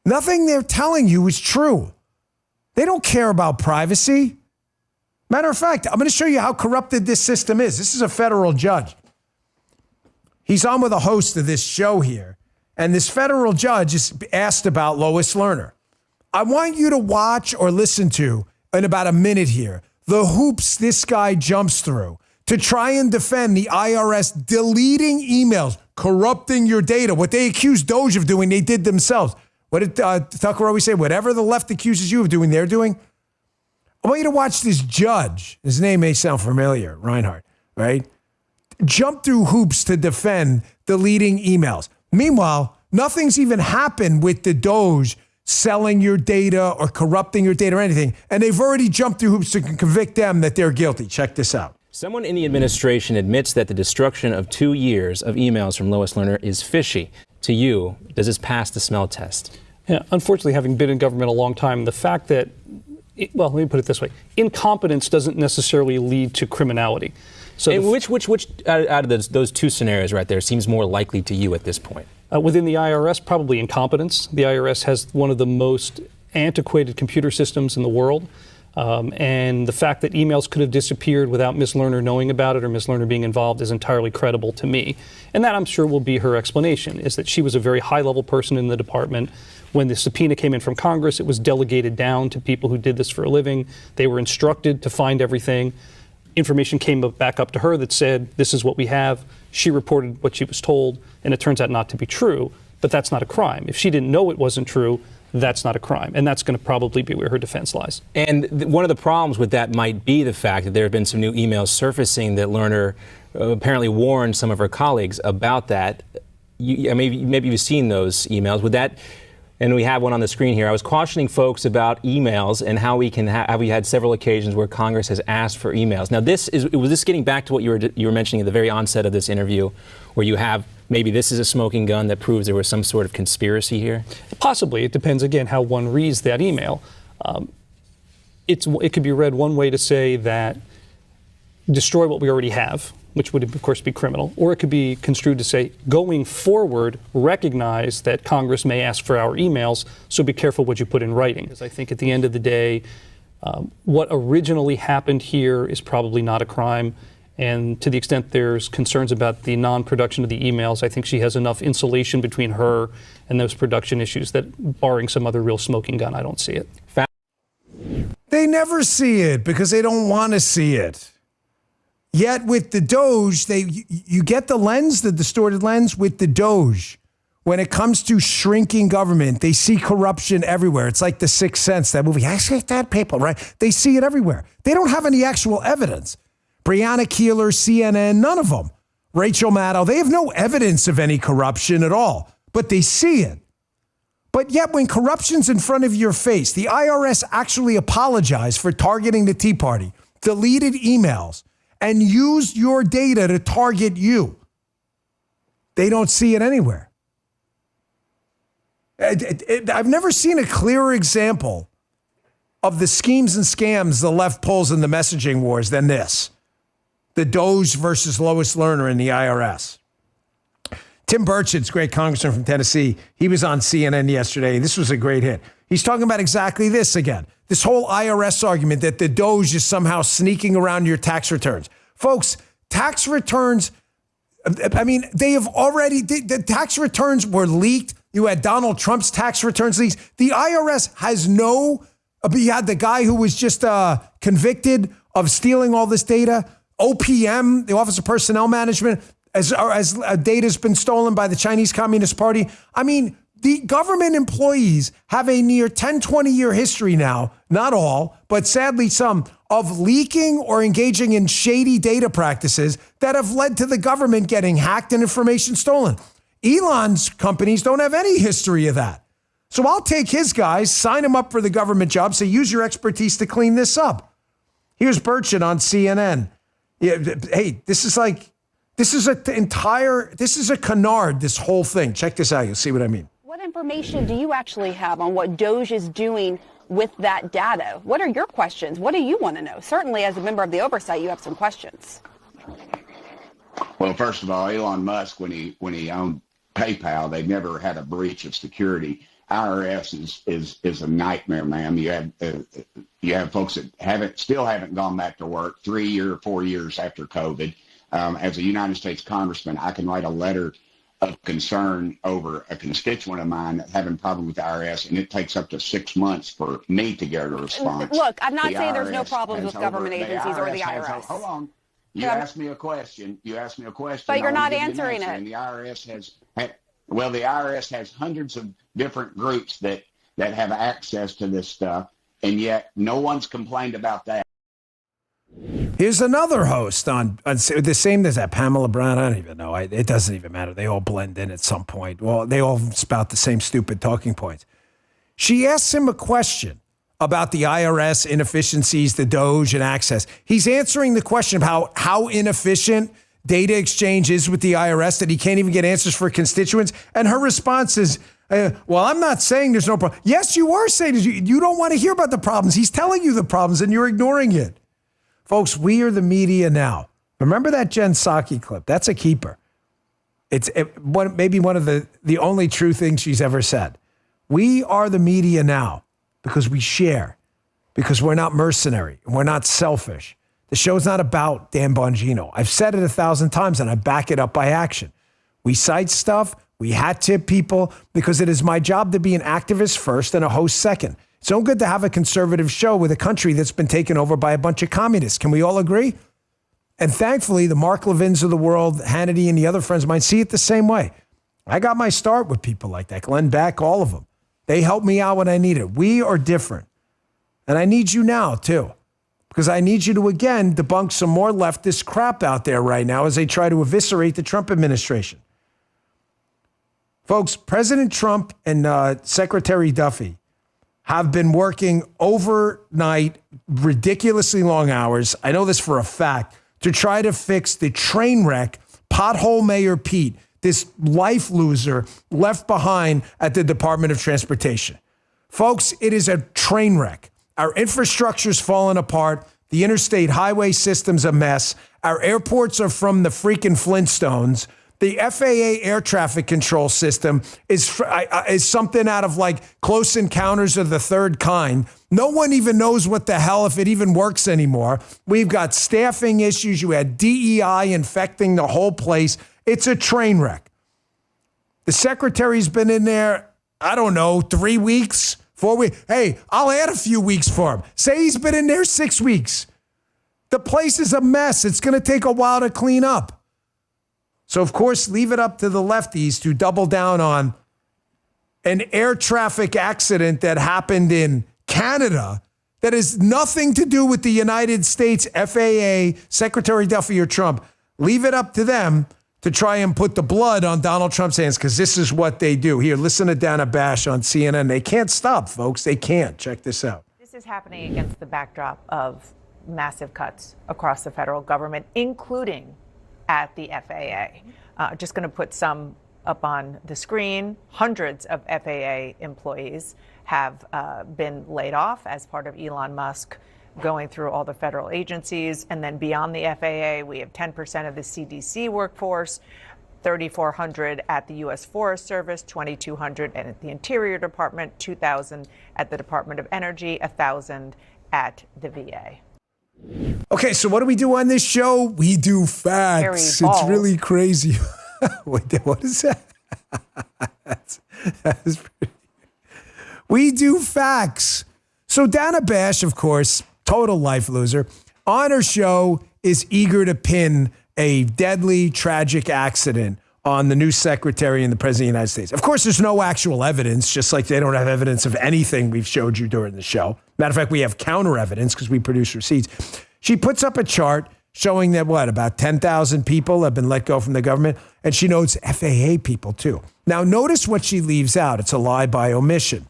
Nothing they're telling you is true. They don't care about privacy. Matter of fact, I'm going to show you how corrupted this system is. This is a federal judge. He's on with a host of this show here. And this federal judge is asked about Lois Lerner. I want you to watch or listen to, in about a minute here, the hoops this guy jumps through to try and defend the IRS deleting emails, corrupting your data. What they accuse Doge of doing, they did themselves. What did Tucker always say? Whatever the left accuses you of doing, they're doing. I want you to watch this judge. His name may sound familiar, Reinhardt, right? Jump through hoops to defend deleting emails. Meanwhile, nothing's even happened with the Doge selling your data or corrupting your data or anything. And they've already jumped through hoops to convict them that they're guilty. Check this out. Someone in the administration admits that the destruction of 2 years of emails from Lois Lerner is fishy. To you, does this pass the smell test? Yeah, unfortunately, having been in government a long time, the fact that, well, let me put it this way. Incompetence doesn't necessarily lead to criminality. So and which out of those two scenarios right there seems more likely to you at this point? Within the IRS, probably incompetence. The IRS has one of the most antiquated computer systems in the world. And the fact that emails could have disappeared without Ms. Lerner knowing about it or Ms. Lerner being involved is entirely credible to me. And that, I'm sure, will be her explanation, is that she was a very high-level person in the department. When the subpoena came in from Congress, it was delegated down to people who did this for a living. They were instructed to find everything. Information came back up to her that said, this is what we have. She reported what she was told, and it turns out not to be true. But that's not a crime. If she didn't know it wasn't true, that's not a crime. And that's going to probably be where her defense lies. And one of the problems with that might be the fact that there have been some new emails surfacing that Lerner apparently warned some of her colleagues about that. Maybe you've seen those emails. Would that, and we have one on the screen here, I was cautioning folks about emails and how we had several occasions where Congress has asked for emails. Now, was this getting back to what you were mentioning at the very onset of this interview, where you have maybe this is a smoking gun that proves there was some sort of conspiracy here? Possibly. It depends, again, how one reads that email. It could be read one way to say that destroy what we already have, which would, of course, be criminal. Or it could be construed to say, going forward, recognize that Congress may ask for our emails, so be careful what you put in writing. Because I think at the end of the day, what originally happened here is probably not a crime. And to the extent there's concerns about the non-production of the emails, I think she has enough insulation between her and those production issues that, barring some other real smoking gun, I don't see it. They never see it because they don't want to see it. Yet with the Doge, you get the lens, the distorted lens with the Doge. When it comes to shrinking government, they see corruption everywhere. It's like The Sixth Sense, that movie. I say that people, right? They see it everywhere. They don't have any actual evidence. Brianna Keeler, CNN, none of them. Rachel Maddow, they have no evidence of any corruption at all, but they see it. But yet when corruption's in front of your face, the IRS actually apologized for targeting the Tea Party, deleted emails, and used your data to target you. They don't see it anywhere. I've never seen a clearer example of the schemes and scams the left pulls in the messaging wars than this. The Doge versus Lois Lerner in the IRS. Tim Burchett's great congressman from Tennessee. He was on CNN yesterday. This was a great hit. He's talking about exactly this again. This whole IRS argument that the Doge is somehow sneaking around your tax returns. Folks, tax returns, they have already, the tax returns were leaked. You had Donald Trump's tax returns leaked. The IRS has you had the guy who was just convicted of stealing all this data. OPM, the Office of Personnel Management, as data has been stolen by the Chinese Communist Party. The government employees have a near 10, 20-year history now, not all, but sadly some, of leaking or engaging in shady data practices that have led to the government getting hacked and information stolen. Elon's companies don't have any history of that. So I'll take his guys, sign them up for the government job, say, use your expertise to clean this up. Here's Burchett on CNN. Yeah, hey, this is a canard, this whole thing. Check this out. You'll see what I mean. What information do you actually have on what Doge is doing with that data? What are your questions? What do you want to know? Certainly, as a member of the oversight, you have some questions. Well, first of all, Elon Musk, when he owned PayPal, they never had a breach of security. IRS is a nightmare, ma'am. You have folks that still haven't gone back to work 3 or 4 years after COVID. As a United States congressman, I can write a letter of concern over a constituent of mine that's having a problem with the IRS, and it takes up to 6 months for me to get a response. Look, I'm not saying there's no problems with government agencies or the IRS. Hold on. You asked me a question. But you're not answering it. And the IRS the IRS has hundreds of different groups that have access to this stuff, and yet no one's complained about that. Here's another host on the same as that Pamela Brown. I don't even know. It doesn't even matter. They all blend in at some point. Well, they all spout the same stupid talking points. She asks him a question about the IRS inefficiencies, the Doge, and access. He's answering the question of how inefficient data exchange is with the IRS that he can't even get answers for constituents. And her response is, well, I'm not saying there's no problem. Yes, you are saying you don't want to hear about the problems. He's telling you the problems and you're ignoring it. Folks, we are the media now. Remember that Jen Psaki clip? That's a keeper. It's maybe one of the only true things she's ever said. We are the media now because we share, because we're not mercenary, and we're not selfish. The show's not about Dan Bongino. I've said it 1,000 times, and I back it up by action. We cite stuff. We hat tip people because it is my job to be an activist first and a host second. It's no good to have a conservative show with a country that's been taken over by a bunch of communists. Can we all agree? And thankfully, the Mark Levins of the world, Hannity and the other friends of mine see it the same way. I got my start with people like that. Glenn Beck, all of them. They helped me out when I needed it. We are different. And I need you now, too, because I need you to, again, debunk some more leftist crap out there right now as they try to eviscerate the Trump administration. Folks, President Trump and Secretary Duffy have been working overnight, ridiculously long hours, I know this for a fact, to try to fix the train wreck pothole Mayor Pete, this life loser left behind at the Department of Transportation. Folks, it is a train wreck. Our infrastructure's falling apart. The interstate highway system's a mess. Our airports are from the freaking Flintstones. The FAA air traffic control system is something out of like Close Encounters of the Third Kind. No one even knows what the hell, if it even works anymore. We've got staffing issues. You had DEI infecting the whole place. It's a train wreck. The secretary's been in there, I don't know, 3 weeks, 4 weeks. Hey, I'll add a few weeks for him. Say he's been in there 6 weeks. The place is a mess. It's going to take a while to clean up. So, of course, leave it up to the lefties to double down on an air traffic accident that happened in Canada that has nothing to do with the United States, FAA, Secretary Duffy or Trump. Leave it up to them to try and put the blood on Donald Trump's hands, because this is what they do. Here, listen to Dana Bash on CNN. They can't stop, folks. They can't. Check this out. This is happening against the backdrop of massive cuts across the federal government, including at the FAA. Just going to put some up on the screen. Hundreds of FAA employees have been laid off as part of Elon Musk going through all the federal agencies. And then beyond the FAA, we have 10% of the CDC workforce, 3,400 at the U.S. Forest Service, 2,200 at the Interior Department, 2,000 at the Department of Energy, 1,000 at the VA. Okay, so what do we do on this show? We do facts. It's really crazy. Wait, what is that? that is pretty. We do facts. So Dana Bash, of course, total life loser, on her show is eager to pin a deadly, tragic accident on the new secretary and the president of the United States. Of course, there's no actual evidence, just like they don't have evidence of anything we've showed you during the show. Matter of fact, we have counter evidence because we produce receipts. She puts up a chart showing that, about 10,000 people have been let go from the government, and she notes FAA people too. Now, notice what she leaves out. It's a lie by omission.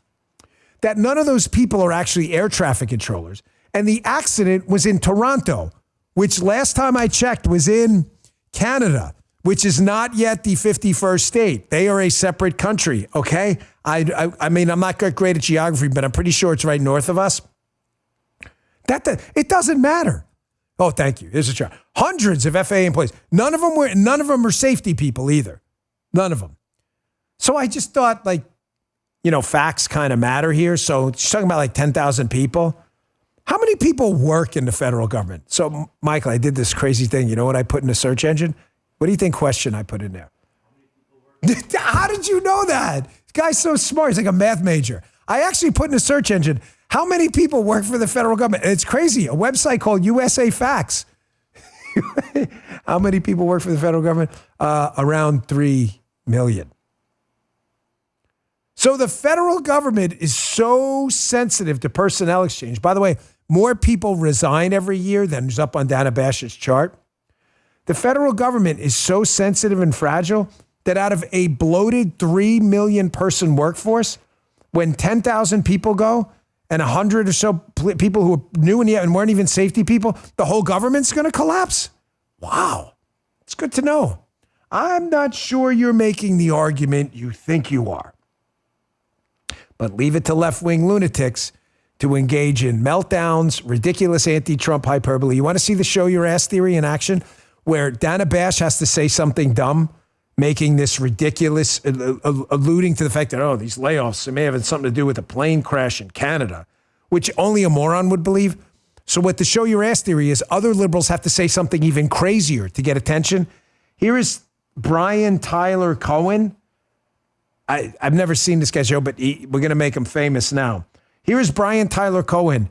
That none of those people are actually air traffic controllers. And the accident was in Toronto, which last time I checked was in Canada, which is not yet the 51st state. They are a separate country, okay? I mean, I'm not great at geography, but I'm pretty sure it's right north of us. It doesn't matter. Oh, thank you. Here's a chart. Hundreds of FAA employees. None of them are safety people either. None of them. So I just thought, facts kind of matter here. So she's talking about 10,000 people. How many people work in the federal government? So, Michael, I did this crazy thing. You know what I put in the search engine? What do you think question I put in there? How did you know that? This guy's so smart. He's like a math major. I actually put in the search engine, how many people work for the federal government? And it's crazy. A website called USA Facts. How many people work for the federal government? Around 3 million. So the federal government is so sensitive to personnel exchange. By the way, more people resign every year than is up on Dana Bash's chart. The federal government is so sensitive and fragile that out of a bloated 3 million person workforce, when 10,000 people go and 100 or so people who are new and weren't even safety people, the whole government's going to collapse. Wow. It's good to know. I'm not sure you're making the argument you think you are. But leave it to left-wing lunatics to engage in meltdowns, ridiculous anti-Trump hyperbole. You want to see the show your ass theory in action, where Dana Bash has to say something dumb, making this ridiculous, alluding to the fact that, these layoffs may have something to do with a plane crash in Canada, which only a moron would believe. So what the show your ass theory is, other liberals have to say something even crazier to get attention. Here is Brian Tyler Cohen. I've never seen this guy's show, but we're going to make him famous now. Here is Brian Tyler Cohen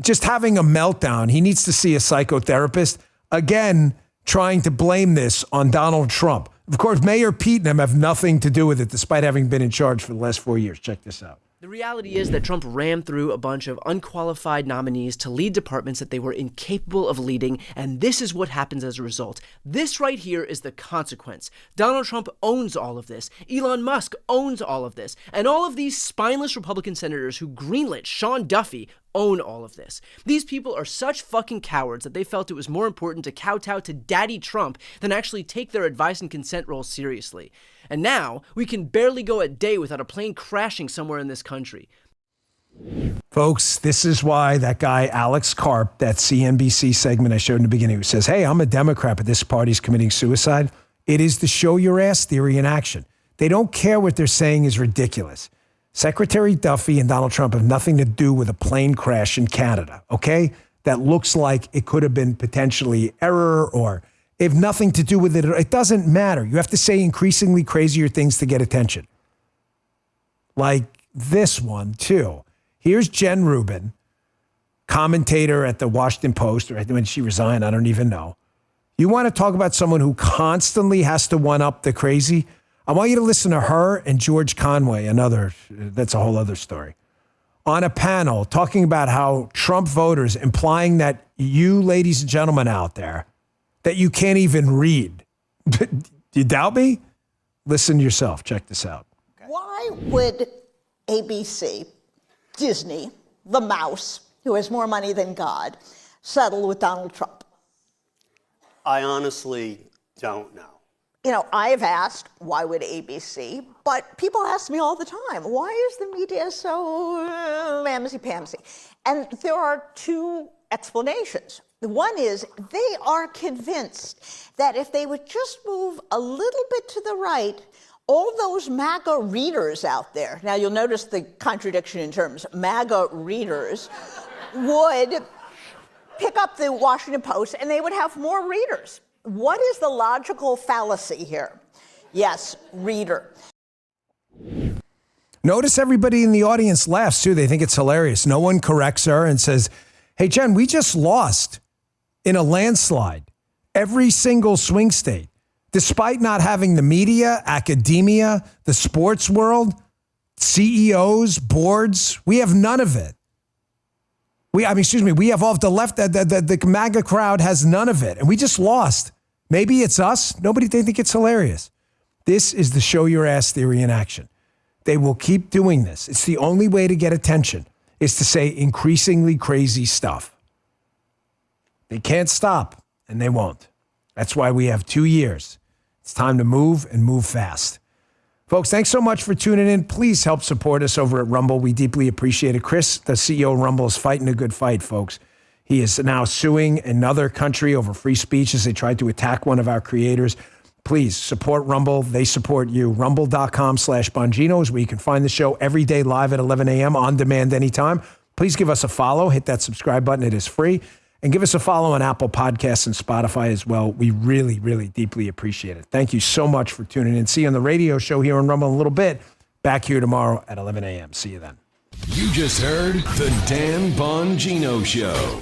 just having a meltdown. He needs to see a psychotherapist. Again, trying to blame this on Donald Trump. Of course, Mayor Pete and them have nothing to do with it, despite having been in charge for the last 4 years. Check this out. The reality is that Trump ran through a bunch of unqualified nominees to lead departments that they were incapable of leading, and this is what happens as a result. This right here is the consequence. Donald Trump owns all of this. Elon Musk owns all of this. And all of these spineless Republican senators who greenlit Sean Duffy own all of this. These people are such fucking cowards that they felt it was more important to kowtow to Daddy Trump than actually take their advice and consent role seriously. And now, we can barely go a day without a plane crashing somewhere in this country. Folks, this is why that guy, Alex Karp, that CNBC segment I showed in the beginning, who says, hey, I'm a Democrat, but this party's committing suicide. It is the show your ass theory in action. They don't care what they're saying is ridiculous. Secretary Duffy and Donald Trump have nothing to do with a plane crash in Canada, okay? That looks like it could have been potentially error or if nothing to do with it. It doesn't matter. You have to say increasingly crazier things to get attention. Like this one, too. Here's Jen Rubin, commentator at the Washington Post, or when she resigned, I don't even know. You want to talk about someone who constantly has to one-up the crazy? I want you to listen to her and George Conway, that's a whole other story, on a panel talking about how Trump voters, implying that you ladies and gentlemen out there, that you can't even read. You doubt me? Listen yourself. Check this out. Why would ABC, Disney, the mouse, who has more money than God, settle with Donald Trump? I honestly don't know. You know, I've asked, why would ABC? But people ask me all the time, why is the media so mamsy-pamsy? And there are two explanations. One is they are convinced that if they would just move a little bit to the right, all those MAGA readers out there, now you'll notice the contradiction in terms, MAGA readers, would pick up the Washington Post and they would have more readers. What is the logical fallacy here? Yes, reader. Notice everybody in the audience laughs too. They think it's hilarious. No one corrects her and says, hey, Jen, we just lost in a landslide every single swing state, despite not having the media, academia, the sports world, CEOs, boards. We have none of it. We have all of the left, the MAGA crowd has none of it. And we just lost. Maybe it's us. Nobody, they think it's hilarious. This is the show your ass theory in action. They will keep doing this. It's the only way to get attention is to say increasingly crazy stuff. They can't stop, and they won't. That's why we have 2 years. It's time to move and move fast. Folks, thanks so much for tuning in. Please help support us over at Rumble. We deeply appreciate it. Chris, the CEO of Rumble, is fighting a good fight, folks. He is now suing another country over free speech as they tried to attack one of our creators. Please support Rumble. They support you. Rumble.com/Bongino is where you can find the show every day live at 11 a.m. on demand anytime. Please give us a follow. Hit that subscribe button. It is free. And give us a follow on Apple Podcasts and Spotify as well. We really, really deeply appreciate it. Thank you so much for tuning in. See you on the radio show here on Rumble in a little bit. Back here tomorrow at 11 a.m. See you then. You just heard The Dan Bongino Show.